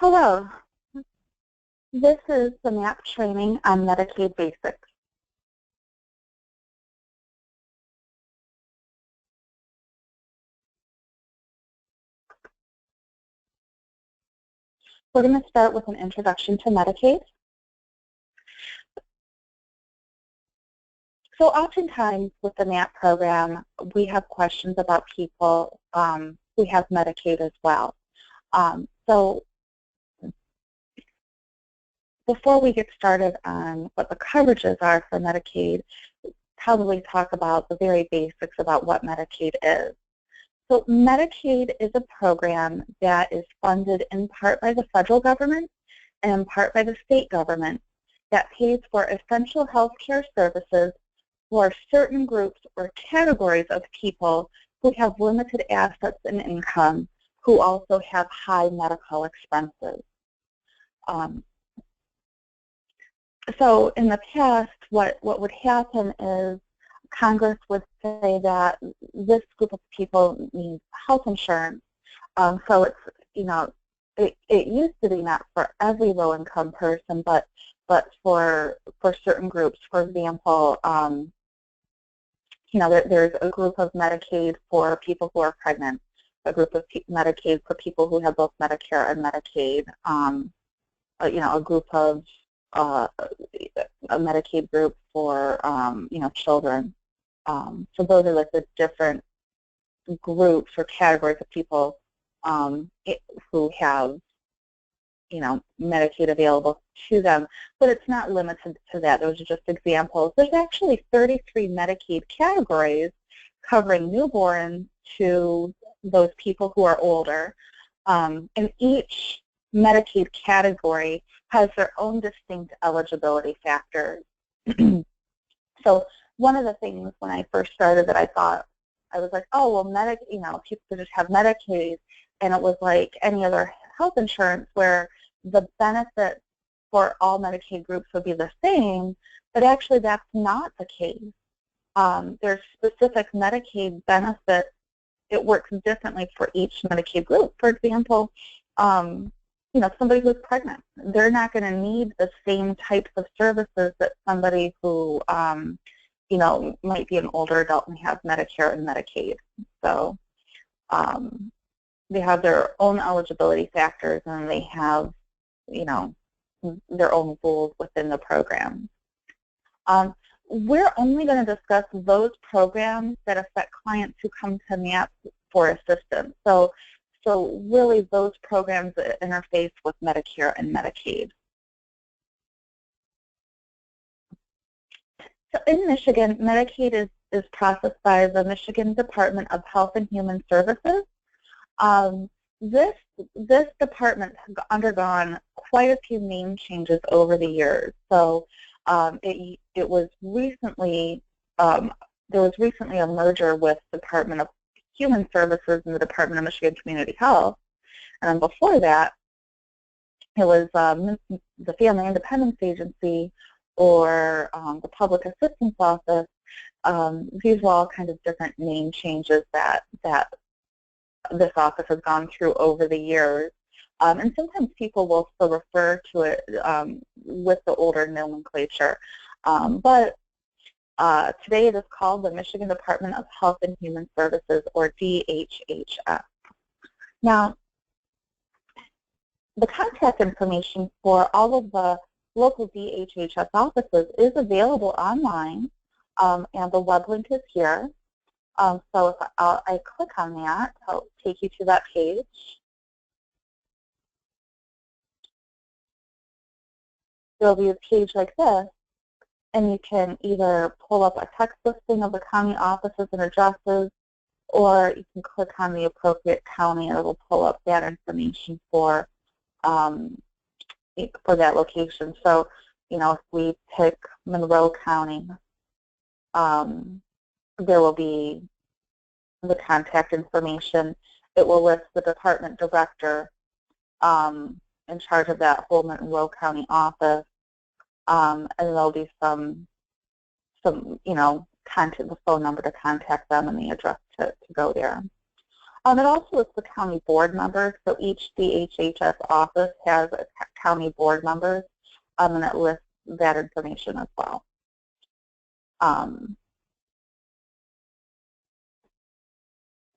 Hello, this is the MAP training on Medicaid basics. We're going to start with an introduction to Medicaid. So oftentimes with the MAP program, we have questions about people who have Medicaid as well. So before we get started on what the coverages are for Medicaid, probably talk about the very basics about what Medicaid is. So Medicaid is a program that is funded in part by the federal government and in part by the state government that pays for essential health care services for certain groups or categories of people who have limited assets and income, who also have high medical expenses. So in the past, what would happen is Congress would say that this group of people needs health insurance. So it's, it used to be not for every low-income person, but for certain groups. For example, there's a group of Medicaid for people who are pregnant, a group of Medicaid for people who have both Medicare and Medicaid, a group of a Medicaid group for children. So those are like the different groups or categories of people who have Medicaid available to them, but it's not limited to that. Those are just examples. There's actually 33 Medicaid categories covering newborn to those people who are older, and each Medicaid category has their own distinct eligibility factors. So one of the things when I first started that I thought, I was like, oh, well, people just have Medicaid, and it was like any other health insurance where the benefits for all Medicaid groups would be the same, but actually that's not the case. There's specific Medicaid benefits. It works differently for each Medicaid group. For example, somebody who's pregnant, they're not going to need the same types of services that somebody who, might be an older adult and have Medicare and Medicaid. So they have their own eligibility factors, and they have, their own rules within the program. We're only going to discuss those programs that affect clients who come to MAP for assistance. So really those programs that interface with Medicare and Medicaid. So in Michigan, Medicaid is processed by the Michigan Department of Health and Human Services. This department has undergone quite a few name changes over the years. So it was recently there was recently a merger with the Department of Human Services and the Department of Michigan Community Health, and then before that, it was the Family Independence Agency or the Public Assistance Office. These were all kind of different name changes that this office has gone through over the years. And sometimes people will still refer to it with the older nomenclature. But today it is called the Michigan Department of Health and Human Services, or DHHS. Now, the contact information for all of the local DHHS offices is available online, and the web link is here. So if I click on that, I'll take you to that page. There'll be a page like this, and you can either pull up a text listing of the county offices and addresses, or you can click on the appropriate county and it will pull up that information for that location. So, if we pick Monroe County, there will be the contact information. It will list the department director in charge of that whole Monroe County office, and there'll be some contact, the phone number to contact them and the address to go there. It also lists the county board members, so each DHHS office has a county board members, and it lists that information as well.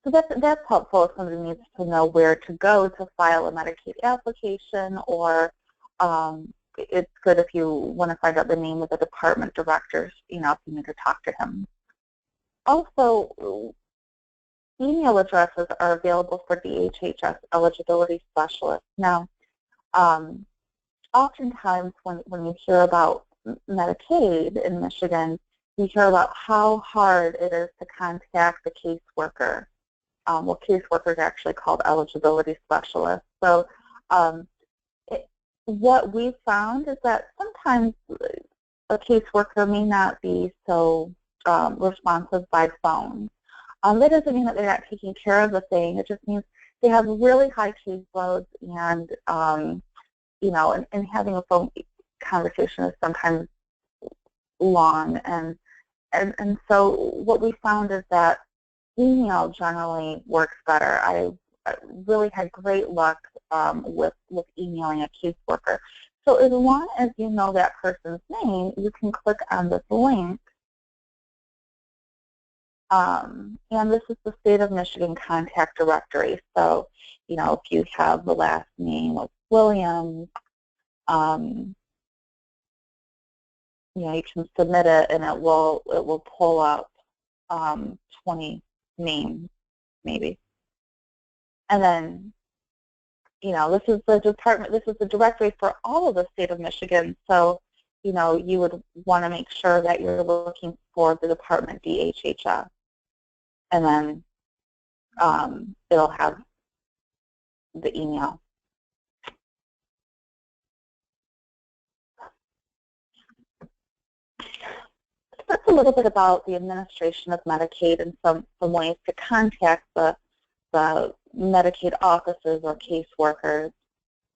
So that's helpful if somebody needs to know where to go to file a Medicaid application, or it's good if you want to find out the name of the department director, if you need to talk to him. Also, email addresses are available for DHHS eligibility specialists. Now, oftentimes when you hear about Medicaid in Michigan, you hear about how hard it is to contact the caseworker. Well, caseworkers are actually called eligibility specialists. So what we found is that sometimes a caseworker may not be so responsive by phone. That doesn't mean that they're not taking care of the thing. It just means they have really high caseloads, and and having a phone conversation is sometimes long. And so what we found is that email generally works better. I really had great luck with emailing a caseworker. So as long as you know that person's name, you can click on this link. And this is the State of Michigan Contact Directory. So, if you have the last name of Williams, you can submit it, and it will pull up 20 names, maybe. And then, this is the department. This is the directory for all of the state of Michigan. So, you would want to make sure that you're looking for the department DHHS. And then it'll have the email. That's a little bit about the administration of Medicaid and some ways to contact the Medicaid offices or caseworkers.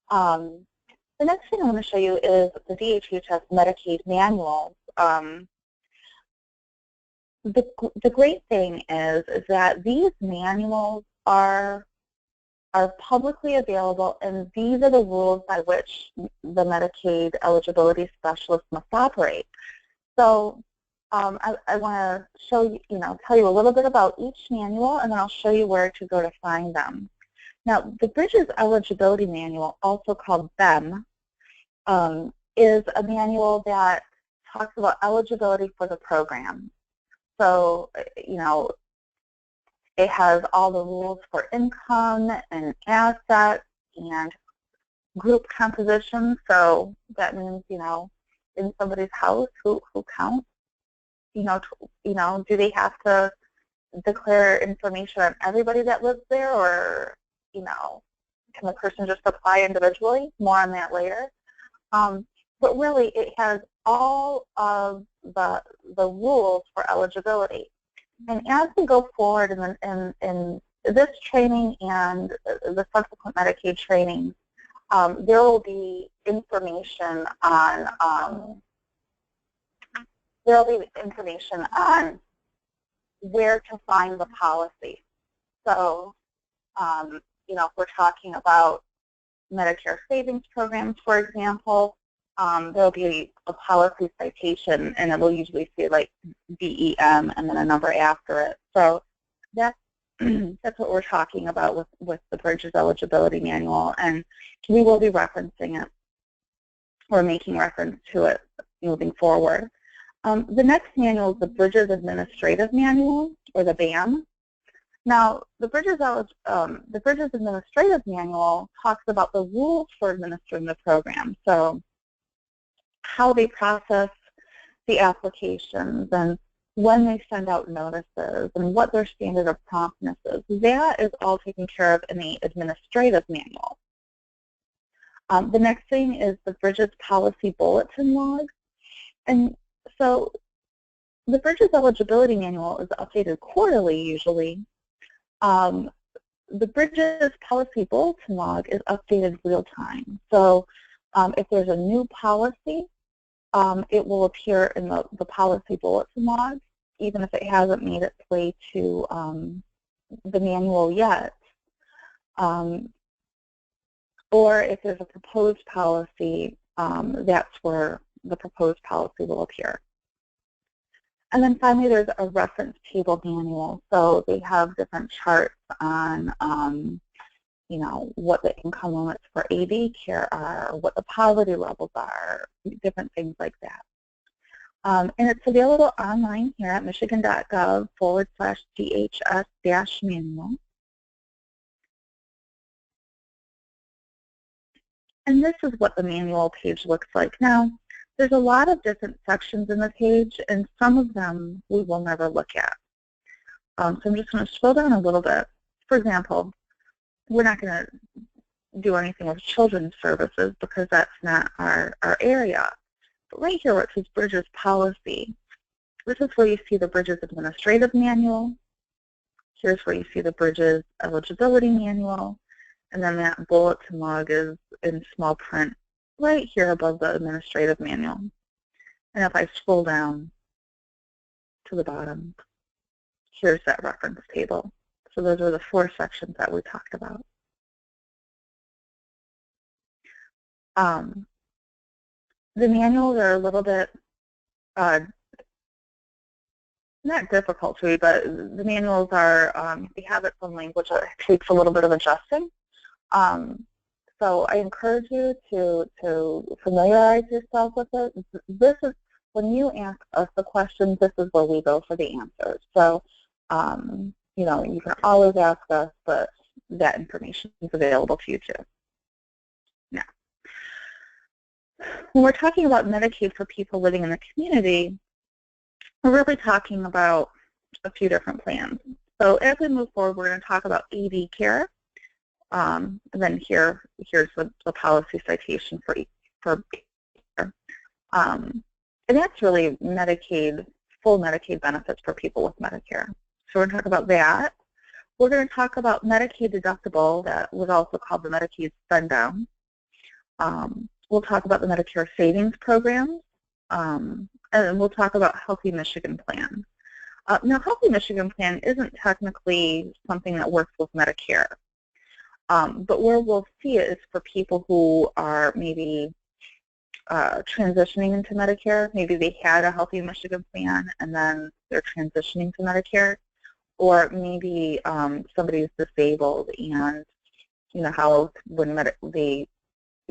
The next thing I want to show you is the DHHS Medicaid manuals. The great thing is that these manuals are publicly available, and these are the rules by which the Medicaid eligibility specialist must operate. So I want to show you, tell you a little bit about each manual, and then I'll show you where to go to find them. Now, the Bridges Eligibility Manual, also called BEM, is a manual that talks about eligibility for the program. So, it has all the rules for income and assets and group composition. So that means, in somebody's house, who counts? Do they have to declare information on everybody that lives there, or, can the person just apply individually? More on that later. But really, it has all of the rules for eligibility. And as we go forward in this training and the subsequent Medicaid training, there will be information on where to find the policy. So, if we're talking about Medicare savings programs, for example, there'll be a policy citation, and it will usually say like DEM and then a number after it. So that's what we're talking about with the Bridges Eligibility Manual, and we will be referencing it or making reference to it moving forward. The next manual is the Bridges Administrative Manual, or the BAM. Now, the Bridges Administrative Manual talks about the rules for administering the program. So how they process the applications and when they send out notices and what their standard of promptness is. That is all taken care of in the administrative manual. The next thing is the Bridges Policy Bulletin Log. And so the Bridges Eligibility Manual is updated quarterly usually. The Bridges Policy Bulletin Log is updated real time. So if there's a new policy, it will appear in the Policy Bulletin Log, even if it hasn't made its way to the manual yet. Or if there's a proposed policy, that's where the proposed policy will appear. And then finally, there's a reference table manual. So they have different charts on, you know, what the income limits for AD care are, or what the poverty levels are, different things like that. And it's available online here at michigan.gov/DHS-manual. And this is what the manual page looks like. Now, there's a lot of different sections in the page, and some of them we will never look at. So I'm just going to scroll down a little bit. For example, we're not going to do anything with children's services because that's not our area. But right here where it says Bridges Policy, this is where you see the Bridges Administrative Manual. Here's where you see the Bridges Eligibility Manual. And then that bullet to mug is in small print right here above the Administrative Manual. And if I scroll down to the bottom, here's that reference table. So those are the 4 sections that we talked about. The manuals are a little bit, not difficult to read, but the manuals are, they have some language that takes a little bit of adjusting. So I encourage you to familiarize yourself with it. This is, when you ask us the questions, this is where we go for the answers. So, you know, you can always ask us, but that information is available to you too. Now, when we're talking about Medicaid for people living in the community, we're really talking about a few different plans. So as we move forward, we're going to talk about AD care. And then here's the policy citation for and that's really Medicaid, full Medicaid benefits for people with Medicare. So we're going to talk about that. We're going to talk about Medicaid deductible, that was also called the Medicaid spend down. We'll talk about the Medicare savings programs, and we'll talk about Healthy Michigan Plan. Now, Healthy Michigan Plan isn't technically something that works with Medicare. But where we'll see it is for people who are maybe transitioning into Medicare. Maybe they had a Healthy Michigan Plan and then they're transitioning to Medicare. Or maybe somebody's disabled and, you know, how when they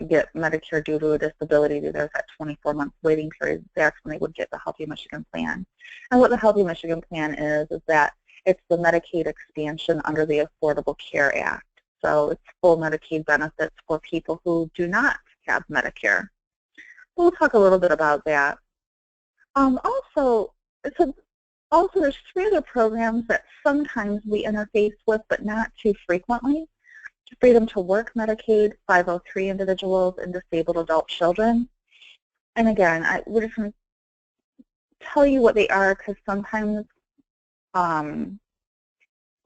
get Medicare due to a disability, there's that 24-month waiting period. That's when they would get the Healthy Michigan Plan. And what the Healthy Michigan Plan is that it's the Medicaid expansion under the Affordable Care Act. So it's full Medicaid benefits for people who do not have Medicare. We'll talk a little bit about that. Also, there's 3 other programs that sometimes we interface with, but not too frequently. Freedom to Work Medicaid, 503 individuals, and disabled adult children. And again, we're just going to tell you what they are because sometimes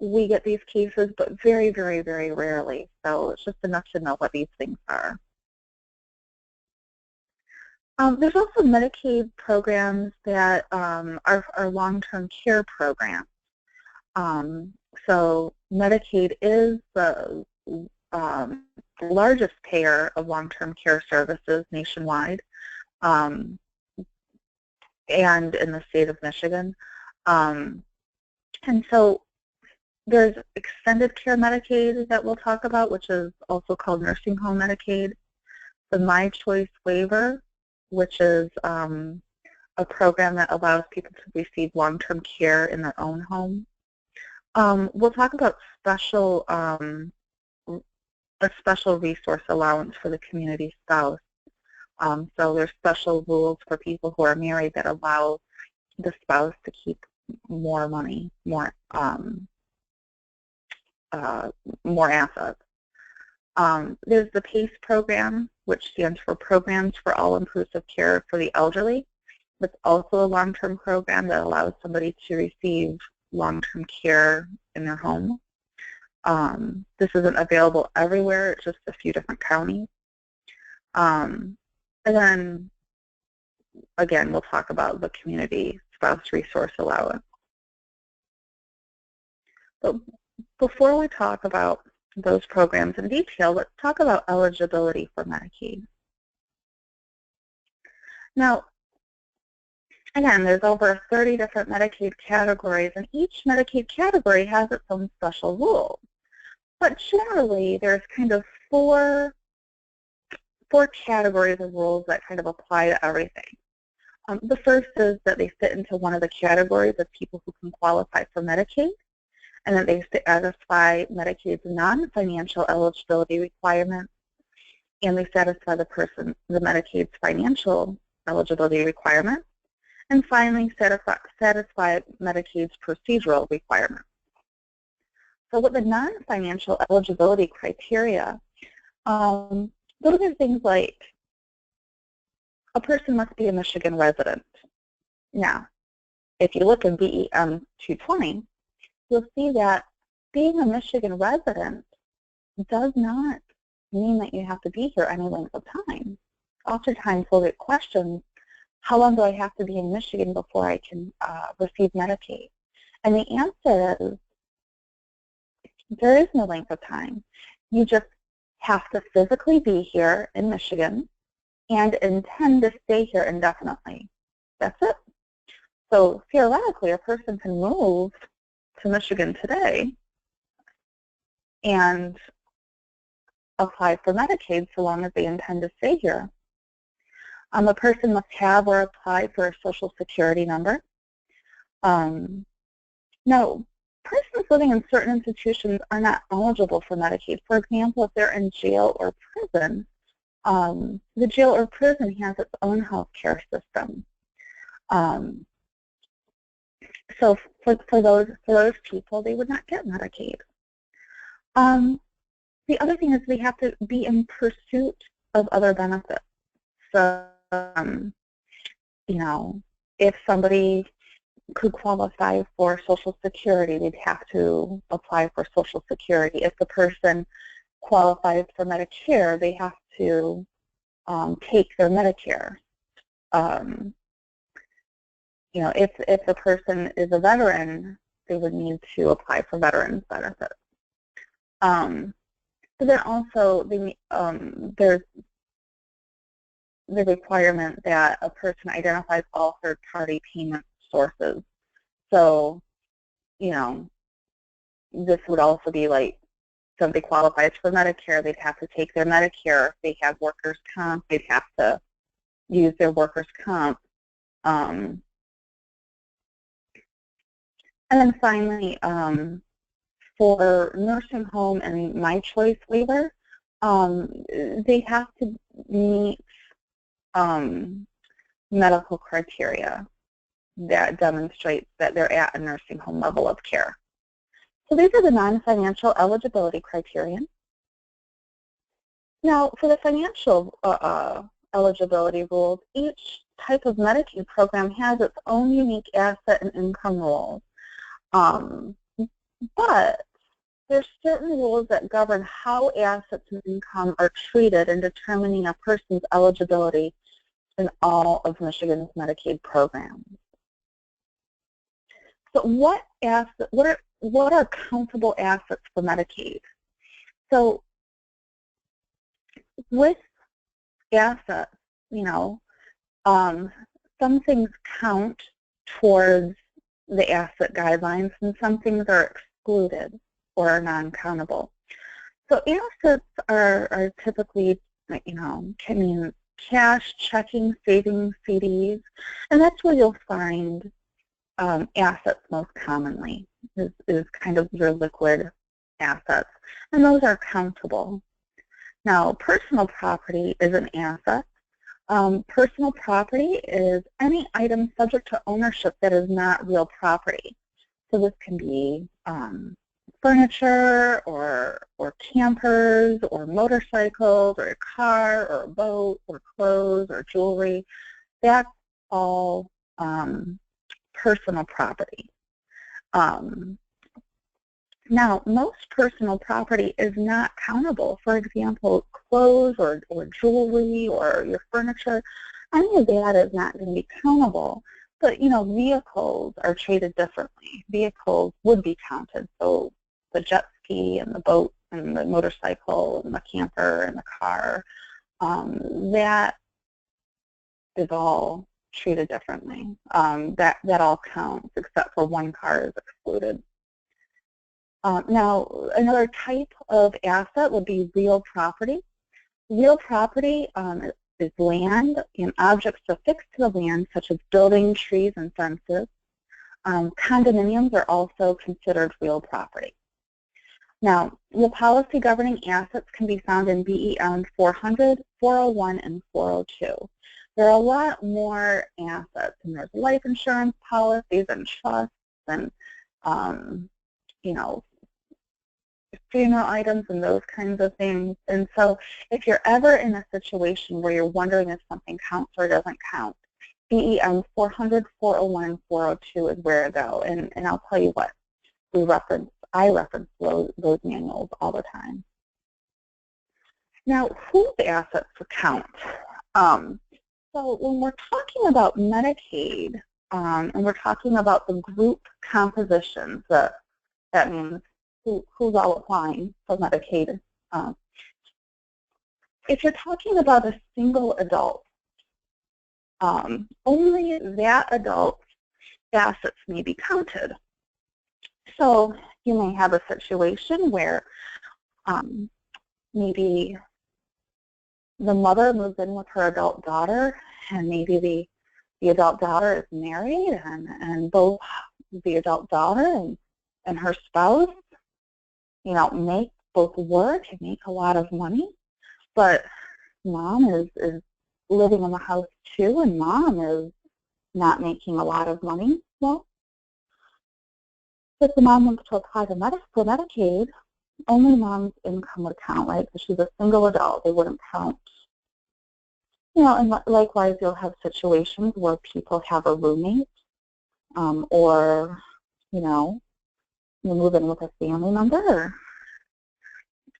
we get these cases, but very, very, very rarely. So it's just enough to know what these things are. There's also Medicaid programs that are long-term care programs. So Medicaid is the largest payer of long-term care services nationwide and in the state of Michigan. And so there's extended care Medicaid that we'll talk about, which is also called nursing home Medicaid. The My Choice Waiver, which is a program that allows people to receive long-term care in their own home. We'll talk about a special resource allowance for the community spouse. So there's special rules for people who are married that allow the spouse to keep more money, more assets. There's the PACE program, which stands for Programs for All-Inclusive Care for the Elderly. It's also a long-term program that allows somebody to receive long-term care in their home. This isn't available everywhere, it's just a few different counties. And then, again, we'll talk about the Community Spouse Resource Allowance. But before we talk about those programs in detail, let's talk about eligibility for Medicaid. Now, again, there's over 30 different Medicaid categories, and each Medicaid category has its own special rules. But generally, there's kind of four categories of rules that kind of apply to everything. The first is that they fit into one of the categories of people who can qualify for Medicaid, and that they satisfy Medicaid's non-financial eligibility requirements, and they satisfy the Medicaid's financial eligibility requirements, and finally satisfy Medicaid's procedural requirements. So with the non-financial eligibility criteria, those are things like a person must be a Michigan resident. Now, if you look in BEM 220, you'll see that being a Michigan resident does not mean that you have to be here any length of time. Oftentimes we'll get questions, how long do I have to be in Michigan before I can receive Medicaid? And the answer is, there is no length of time. You just have to physically be here in Michigan and intend to stay here indefinitely. That's it. So theoretically, a person can move to Michigan today and apply for Medicaid so long as they intend to stay here. A person must have or apply for a Social Security number. Now, persons living in certain institutions are not eligible for Medicaid. For example, if they're in jail or prison, the jail or prison has its own health care system. So for those people, they would not get Medicaid. The other thing is they have to be in pursuit of other benefits. So, you know, if somebody could qualify for Social Security, they'd have to apply for Social Security. If the person qualifies for Medicare, they have to take their Medicare. You know, if the person is a veteran, they would need to apply for veterans benefits. But then also, there's the requirement that a person identifies all third-party payment sources. So, you know, this would also be like, somebody qualifies for Medicare, they'd have to take their Medicare. If they have workers' comp, they'd have to use their workers' comp. And then finally, for nursing home and My Choice waiver, they have to meet medical criteria that demonstrates that they're at a nursing home level of care. So these are the non-financial eligibility criterion. Now, for the financial eligibility rules, each type of Medicaid program has its own unique asset and income rules. But there's certain rules that govern how assets and income are treated in determining a person's eligibility in all of Michigan's Medicaid programs. So what are countable assets for Medicaid? So with assets, you know, some things count towards the asset guidelines and some things are excluded or are non-countable. So assets are typically, you know, can mean cash, checking, savings, CDs, and that's where you'll find assets most commonly is kind of your liquid assets, and those are countable. Now, personal property is an asset. Personal property is any item subject to ownership that is not real property. So this can be furniture or campers or motorcycles or a car or a boat or clothes or jewelry. That's all personal property. Now, most personal property is not countable. For example, clothes or jewelry or your furniture, any of that is not going to be countable. But, you know, vehicles are treated differently. Vehicles would be counted. So the jet ski and the boat and the motorcycle and the camper and the car, that is all treated differently. That all counts except for one car is excluded. Now, another type of asset would be real property. Real property is land and objects affixed to the land, such as buildings, trees, and fences. Condominiums are also considered real property. Now, the policy governing assets can be found in BEM 400, 401, and 402. There are a lot more assets, and there's life insurance policies and trusts and, you know, funeral items and those kinds of things. And so if you're ever in a situation where you're wondering if something counts or doesn't count, BEM 400, 401, and 402 is where to go. And I'll tell you what, I reference those manuals all the time. Now, whose assets count? So when we're talking about Medicaid, and we're talking about the group compositions, that means who's all applying for Medicaid. If you're talking about a single adult, only that adult's assets may be counted. So you may have a situation where maybe the mother moves in with her adult daughter, and maybe the adult daughter is married, and both the adult daughter and her spouse, you know, both work and make a lot of money, but mom is living in the house too, and mom is not making a lot of money. Well, if the mom wants to apply for Medicaid, only mom's income would count, right? Because she's a single adult, they wouldn't count. You know, and likewise, you'll have situations where people have a roommate, or, you know, you move in with a family member, or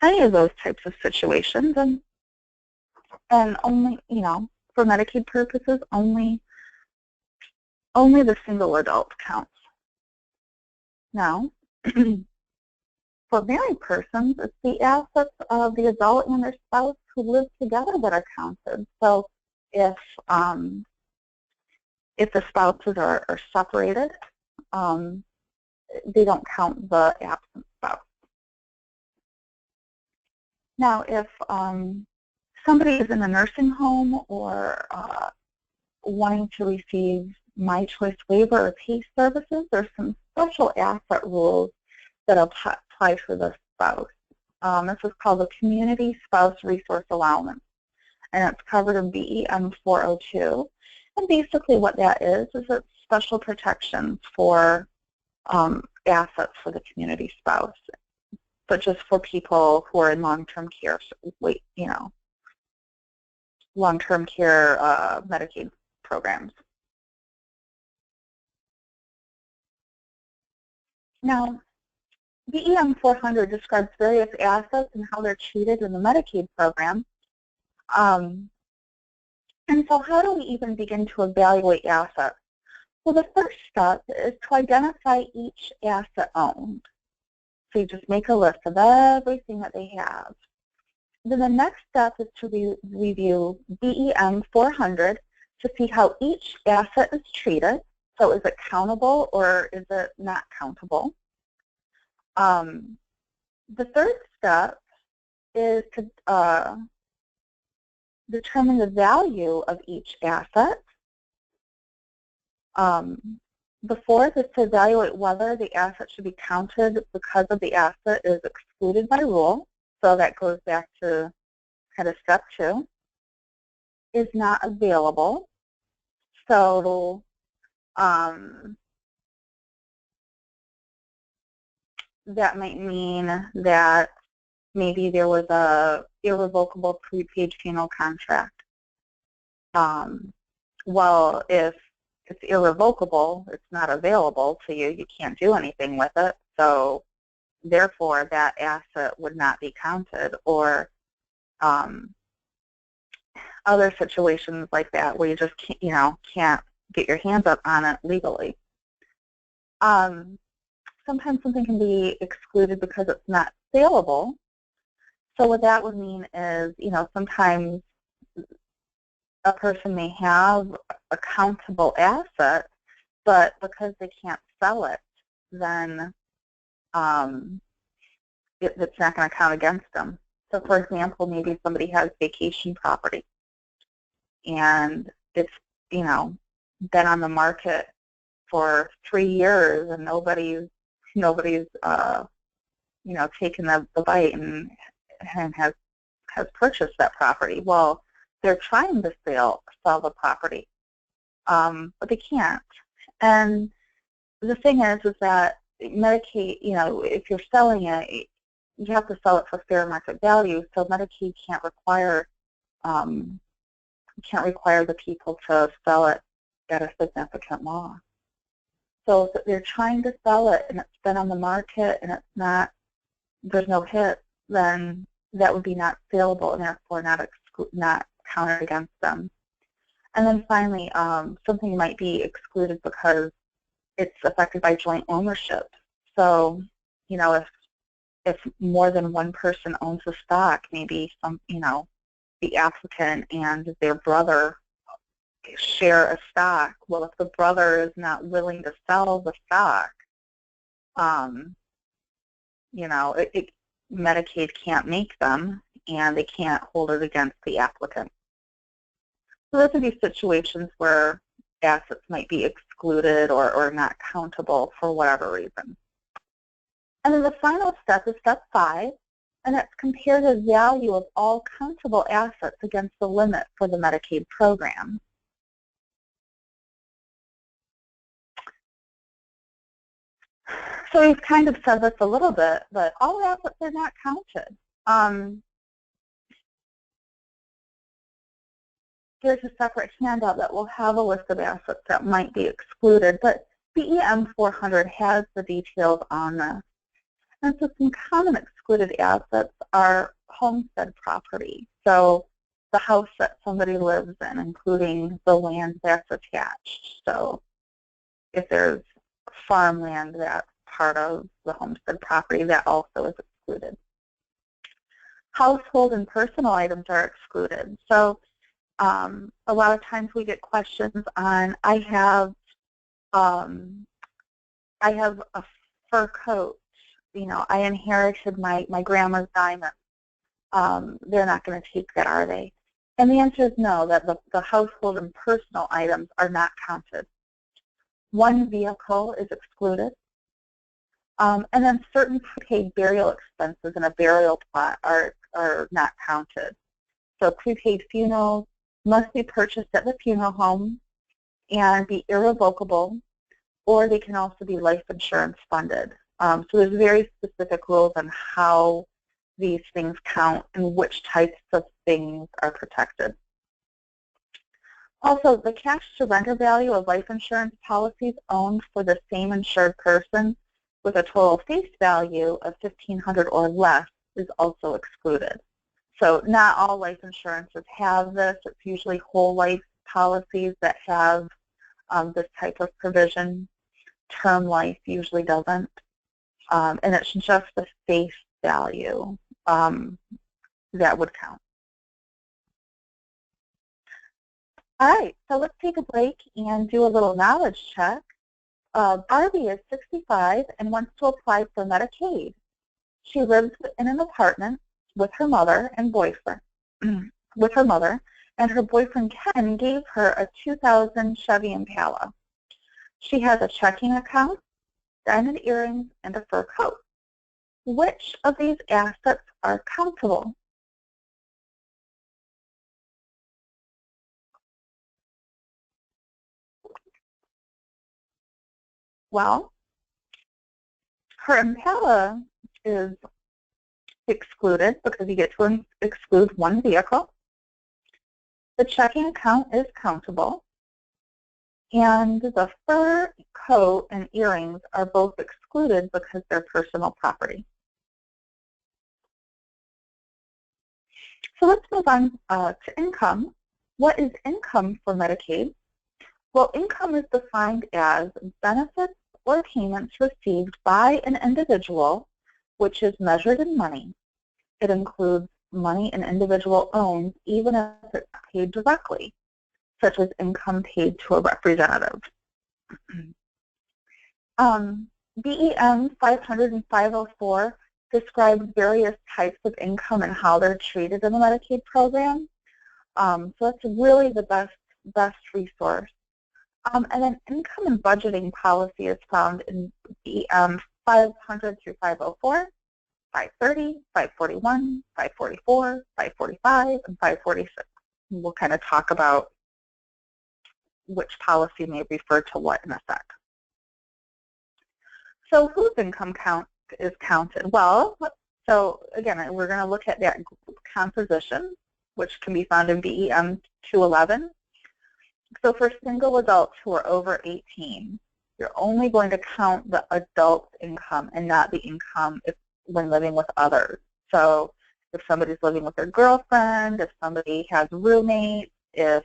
any of those types of situations, and only, you know, for Medicaid purposes, only the single adult counts. Now, for married persons, it's the assets of the adult and their spouse who live together that are counted. So if the spouses are separated, they don't count the absent spouse. Now, if somebody is in a nursing home or wanting to receive My Choice waiver or PACE services, there's some special asset rules that apply for the spouse. This is called the Community Spouse Resource Allowance, and it's covered in BEM 402. And basically what that is it's special protections for assets for the community spouse, but just for people who are in long-term care, long-term care Medicaid programs. Now, BEM 400 describes various assets and how they're treated in the Medicaid program. And so how do we even begin to evaluate assets? Well, the first step is to identify each asset owned. So you just make a list of everything that they have. Then the next step is to review BEM 400 to see how each asset is treated. So is it countable or is it not countable? The third step is to determine the value of each asset. The fourth is to evaluate whether the asset should be counted because of the asset is excluded by rule. So that goes back to kind of step 2. Is not available. So that might mean that maybe there was a irrevocable prepaid funeral contract. Well, if it's irrevocable, it's not available to you, you can't do anything with it, so therefore that asset would not be counted, or other situations like that where you just can't get your hands up on it legally. Sometimes something can be excluded because it's not saleable. So what that would mean is, sometimes a person may have a countable asset, but because they can't sell it, then it's not going to count against them. So for example, maybe somebody has vacation property and it's, been on the market for 3 years and nobody's taken the bite and has purchased that property. Well, they're trying to sell the property, but they can't. And the thing is that Medicaid, if you're selling it, you have to sell it for fair market value. So Medicaid can't require the people to sell it at a significant loss. So if they're trying to sell it and it's been on the market and there's no hit, then that would be not saleable and therefore not counted against them. And then finally, something might be excluded because it's affected by joint ownership. So, if more than one person owns the stock, maybe the applicant and their brother share a stock. Well, if the brother is not willing to sell the stock, Medicaid can't make them, and they can't hold it against the applicant. So those would be situations where assets might be excluded or not countable for whatever reason. And then the final step is step 5, and that's compare the value of all countable assets against the limit for the Medicaid program. So we've kind of said this a little bit, but all assets are not counted. There's a separate handout that will have a list of assets that might be excluded, but BEM 400 has the details on this. And so some common excluded assets are homestead property, so the house that somebody lives in, including the land that's attached. So if there's farmland that's part of the homestead property, that also is excluded. Household and personal items are excluded. So a lot of times we get questions on, I have a fur coat, I inherited my grandma's diamond. They're not going to take that, are they? And the answer is no, that the household and personal items are not counted. One vehicle is excluded. And then certain prepaid burial expenses in a burial plot are not counted. So prepaid funerals must be purchased at the funeral home and be irrevocable, or they can also be life insurance funded. So there's very specific rules on how these things count and which types of things are protected. Also, the cash surrender value of life insurance policies owned for the same insured person with a total face value of $1,500 or less is also excluded. So not all life insurances have this. It's usually whole life policies that have this type of provision. Term life usually doesn't. And it's just the face value that would count. All right, so let's take a break and do a little knowledge check. Barbie is 65 and wants to apply for Medicaid. She lives in an apartment with her mother and boyfriend. And her boyfriend Ken gave her a 2000 Chevy Impala. She has a checking account, diamond earrings, and a fur coat. Which of these assets are countable? Well, her Impala is excluded because you get to exclude one vehicle. The checking account is countable. And the fur coat and earrings are both excluded because they're personal property. So let's move on to income. What is income for Medicaid? Well, income is defined as benefits or payments received by an individual, which is measured in money, It includes money an individual owns, even if it's paid directly, such as income paid to a representative. BEM 500 and 504 describes various types of income and how they're treated in the Medicaid program. So that's really the best resource. And then income and budgeting policy is found in BEM 500 through 504, 530, 541, 544, 545, and 546. And we'll kind of talk about which policy may refer to what in a sec. So whose income is counted? Well, so again, we're going to look at that group composition, which can be found in BEM 211. So for single adults who are over 18, you're only going to count the adult income and not the income when living with others. So if somebody's living with their girlfriend, if somebody has roommates, if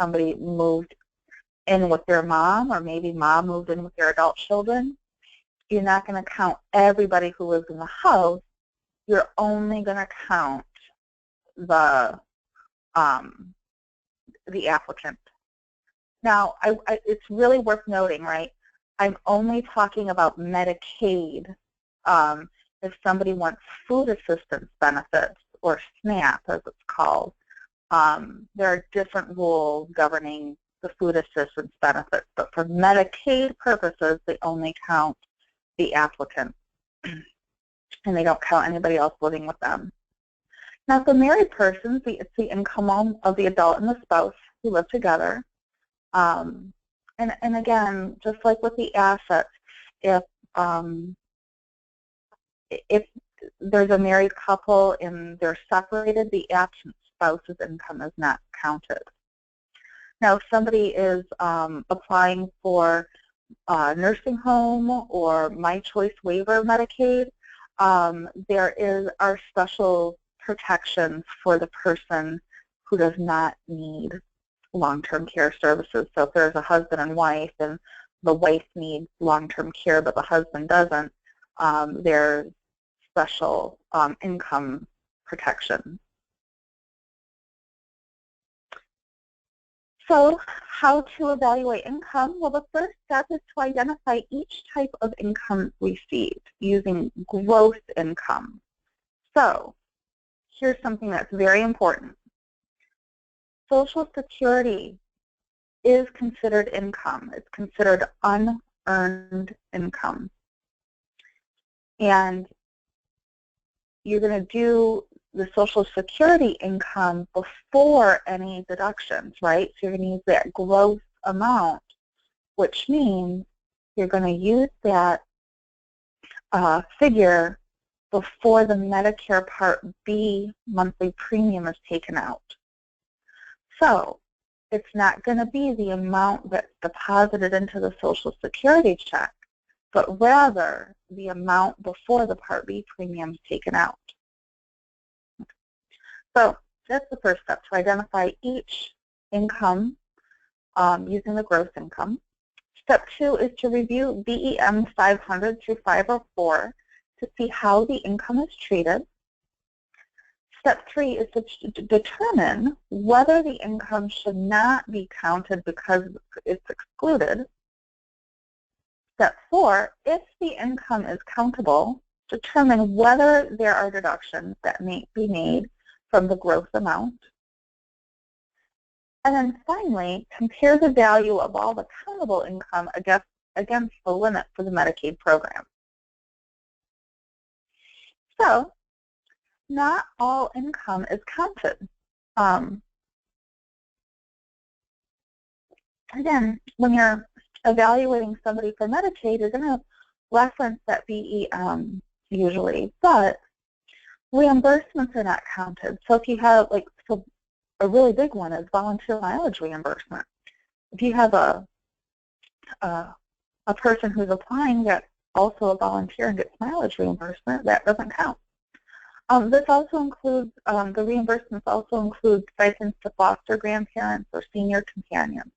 somebody moved in with their mom, or maybe mom moved in with their adult children, you're not going to count everybody who lives in the house. You're only going to count the applicant. Now, it's really worth noting, right? I'm only talking about Medicaid. If somebody wants food assistance benefits, or SNAP as it's called, there are different rules governing the food assistance benefits. But for Medicaid purposes, they only count the applicant, and they don't count anybody else living with them. Now, for married persons, it's the income of the adult and the spouse who live together. And again, just like with the assets, if there's a married couple and they're separated, the absent spouse's income is not counted. Now, if somebody is applying for nursing home or My Choice waiver Medicaid, there are special protections for the person who does not need long-term care services. So if there's a husband and wife and the wife needs long-term care but the husband doesn't, there's special income protection. So how to evaluate income? Well, the first step is to identify each type of income received using gross income. So here's something that's very important. Social Security is considered income. It's considered unearned income. And you're going to do the Social Security income before any deductions, right? So you're going to use that gross amount, which means you're going to use that figure before the Medicare Part B monthly premium is taken out. So it's not going to be the amount that's deposited into the Social Security check, but rather the amount before the Part B premium is taken out. So that's the first step, to identify each income using the gross income. Step 2 is to review BEM 500 through 504 to see how the income is treated. Step 3 is to determine whether the income should not be counted because it's excluded. Step 4, if the income is countable, determine whether there are deductions that may be made from the gross amount. And then finally, compare the value of all the countable income against the limit for the Medicaid program. So, not all income is counted. Again, when you're evaluating somebody for Medicaid, you're going to reference that BEM usually, but reimbursements are not counted. So if you have, so a really big one is volunteer mileage reimbursement. If you have a person who's applying that's also a volunteer and gets mileage reimbursement, that doesn't count. This also includes, the reimbursements also include stipends to foster grandparents or senior companions.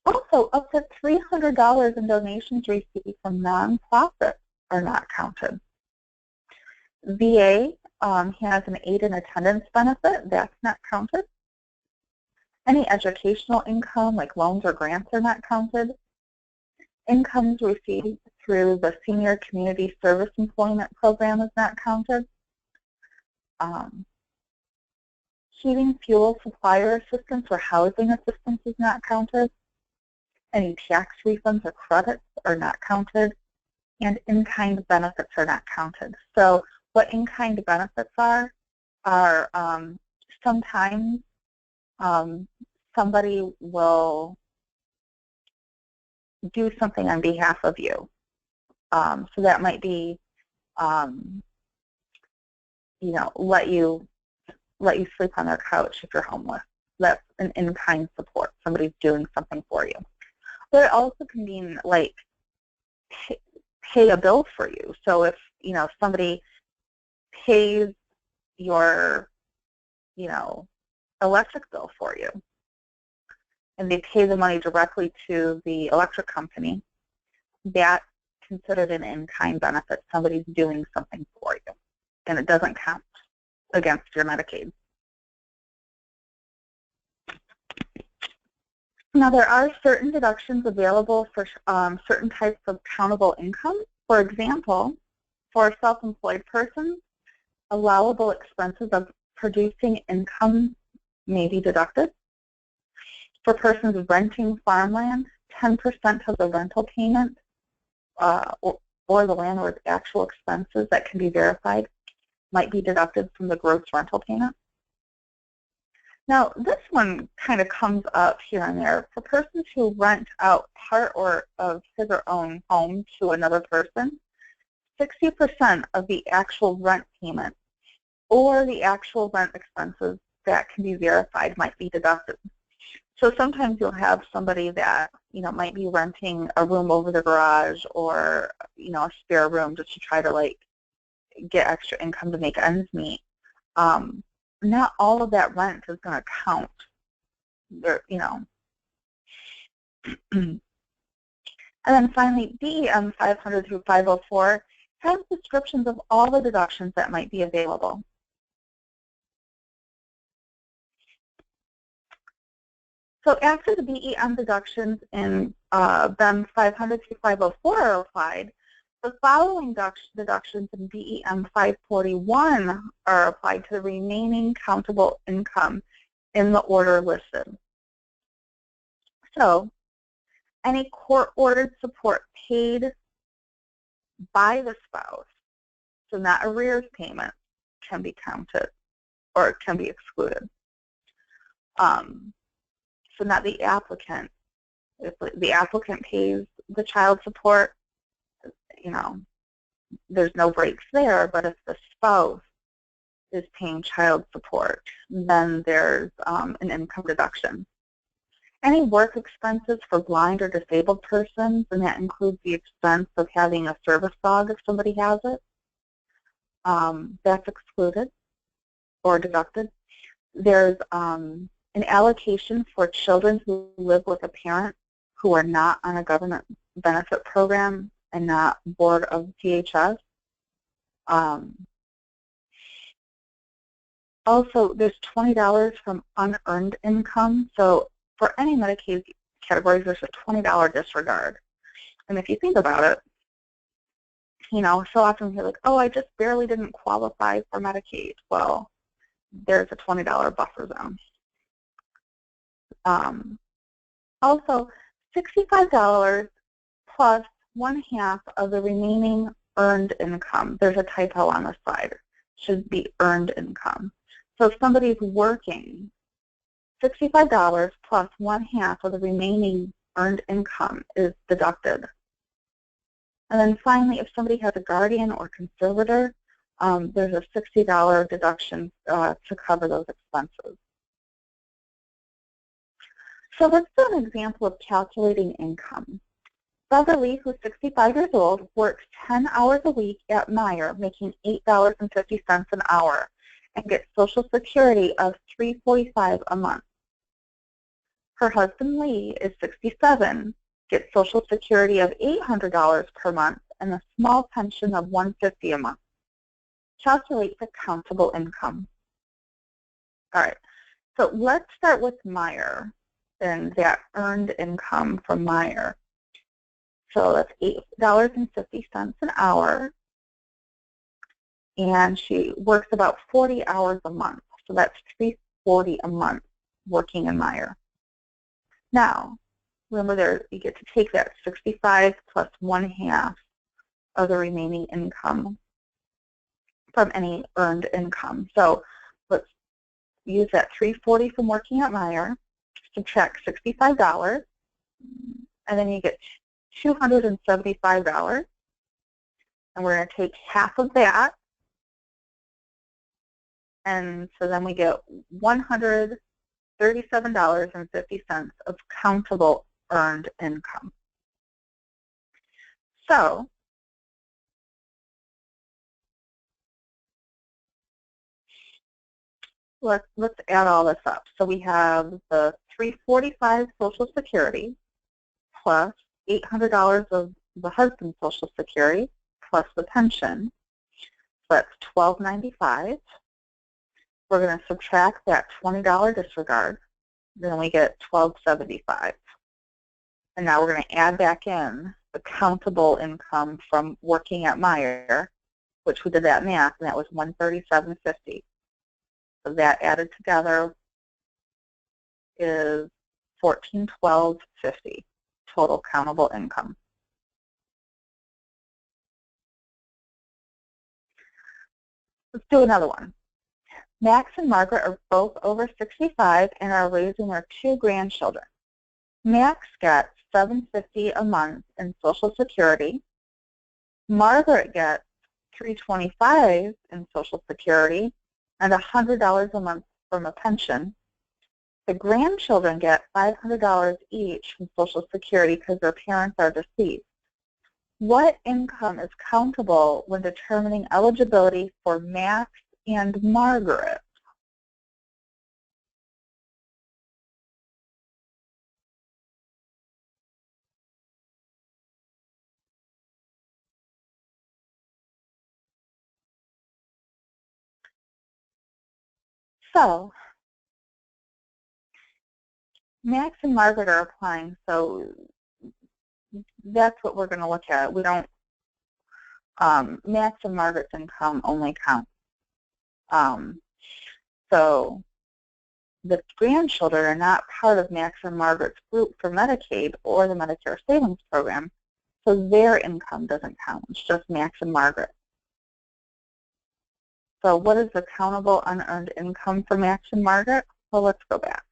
Also, up to $300 in donations received from nonprofits are not counted. VA has an aid and attendance benefit. That's not counted. Any educational income, like loans or grants, are not counted. Incomes received through the Senior Community Service Employment Program is not counted. Heating fuel supplier assistance or housing assistance is not counted. Any tax refunds or credits are not counted. And in-kind benefits are not counted. So what in-kind benefits are sometimes somebody will do something on behalf of you. So that might be, let you sleep on their couch if you're homeless. That's an in-kind support. Somebody's doing something for you. But it also can mean like pay a bill for you. So if somebody pays your electric bill for you, and they pay the money directly to the electric company, that's considered an in-kind benefit. Somebody's doing something for you, and it doesn't count against your Medicaid. Now, there are certain deductions available for certain types of countable income. For example, for self-employed persons, allowable expenses of producing income may be deducted. For persons renting farmland, 10% of the rental payment or the landlord's actual expenses that can be verified might be deducted from the gross rental payment. Now, this one kind of comes up here and there. For persons who rent out part or of his or own home to another person, 60% of the actual rent payment or the actual rent expenses that can be verified might be deducted. So sometimes you'll have somebody that might be renting a room over the garage or a spare room just to try to like get extra income to make ends meet. Not all of that rent is going to count. And then finally, DEM 500 through 504 has descriptions of all the deductions that might be available. So after the DEM deductions in BEM 500 through 504 are applied, the following deductions in DEM 541 are applied to the remaining countable income in the order listed. So any court-ordered support paid by the spouse, so not arrears payment, can be counted or it can be excluded. So not the applicant. If the applicant pays the child support, there's no breaks there, but if the spouse is paying child support, then there's an income deduction. Any work expenses for blind or disabled persons, and that includes the expense of having a service dog if somebody has it, that's excluded or deducted. There's an allocation for children who live with a parent who are not on a government benefit program and not board of DHS. Also, there's $20 from unearned income. So for any Medicaid categories, there's a $20 disregard. And if you think about it, so often you're like, oh, I just barely didn't qualify for Medicaid. Well, there's a $20 buffer zone. Also, $65 plus 1/2 of the remaining earned income. There's a typo on the side. Should be earned income. So if somebody's working, $65 plus 1/2 of the remaining earned income is deducted. And then finally, if somebody has a guardian or conservator, there's a $60 deduction to cover those expenses. So let's do an example of calculating income. Beverly, who's 65 years old, works 10 hours a week at Meijer, making $8.50 an hour, and gets Social Security of $345 a month. Her husband, Lee, is 67, gets Social Security of $800 per month, and a small pension of $150 a month. calculate the countable income. All right, so let's start with Meyer and that earned income from Meyer. So that's $8.50 an hour, and she works about 40 hours a month. So that's $340 a month working in Meyer. Now, remember you get to take that 65 plus 1/2 of the remaining income from any earned income. So let's use that $340 from working at Meyer, subtract $65, and then you get $275. And we're going to take half of that, and so then we get $137.50 of countable earned income. So let's add all this up. So we have the $345 Social Security plus $800 of the husband's Social Security plus the pension. So that's $1,295. We're going to subtract that $20 disregard. Then we get $1,275. And now we're going to add back in the countable income from working at Meyer, which we did that math, and that was $137.50. So that added together is $1,412.50 total countable income. Let's do another one. Max and Margaret are both over 65 and are raising their 2 grandchildren. Max gets $750 a month in Social Security. Margaret gets $325 in Social Security and $100 a month from a pension. The grandchildren get $500 each from Social Security because their parents are deceased. What income is countable when determining eligibility for Max and Margaret? So Max and Margaret are applying, so that's what we're going to look at. We don't, Max and Margaret's income only count. So the grandchildren are not part of Max and Margaret's group for Medicaid or the Medicare Savings Program, so their income doesn't count. It's just Max and Margaret. So what is the countable unearned income for Max and Margaret? Well, let's go back.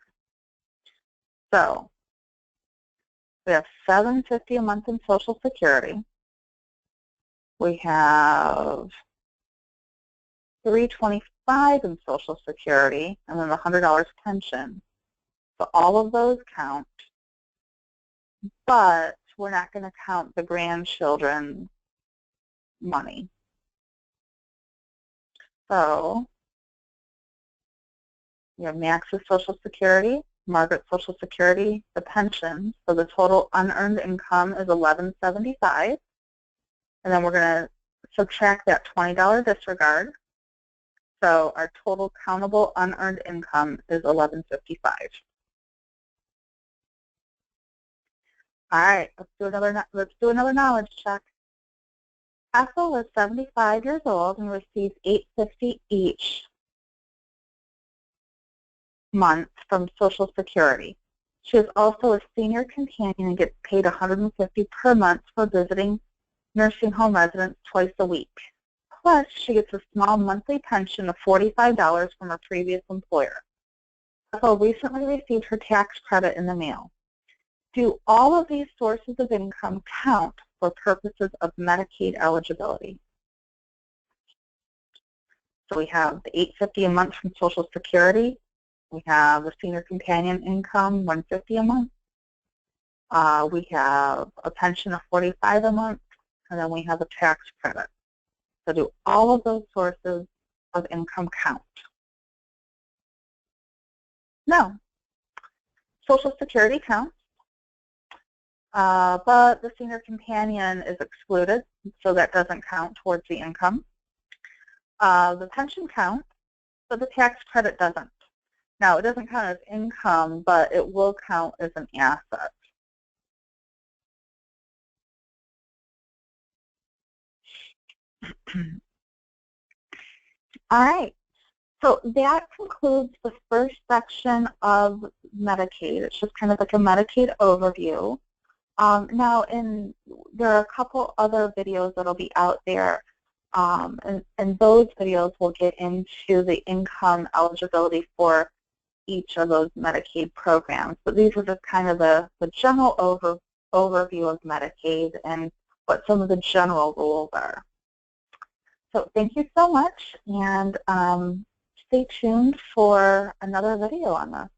So we have $750 a month in Social Security. We have $325 in Social Security, and then the $100 pension. So all of those count, but we're not going to count the grandchildren's money. So we have Max's Social Security, Margaret's Social Security, the pension. So the total unearned income is $1,175. And then we're going to subtract that $20 disregard. So our total countable unearned income is $1,155. All right, let's do another knowledge check. Ethel is 75 years old and receives $850 each month from Social Security. She is also a senior companion and gets paid $150 per month for visiting nursing home residents twice a week. Plus, she gets a small monthly pension of $45 from her previous employer. Ethel recently received her tax credit in the mail. Do all of these sources of income count for purposes of Medicaid eligibility? So we have the $850 a month from Social Security. We have the senior companion income, $150 a month. We have a pension of $45 a month, and then we have a tax credit. So do all of those sources of income count? No. Social Security counts, but the senior companion is excluded, so that doesn't count towards the income. The pension counts, but the tax credit doesn't. Now, it doesn't count as income, but it will count as an asset. All right. So that concludes the first section of Medicaid. It's just kind of like a Medicaid overview. Now, there are a couple other videos that will be out there, and those videos will get into the income eligibility for each of those Medicaid programs. But these are just kind of the general overview of Medicaid and what some of the general rules are. So thank you so much, and stay tuned for another video on this.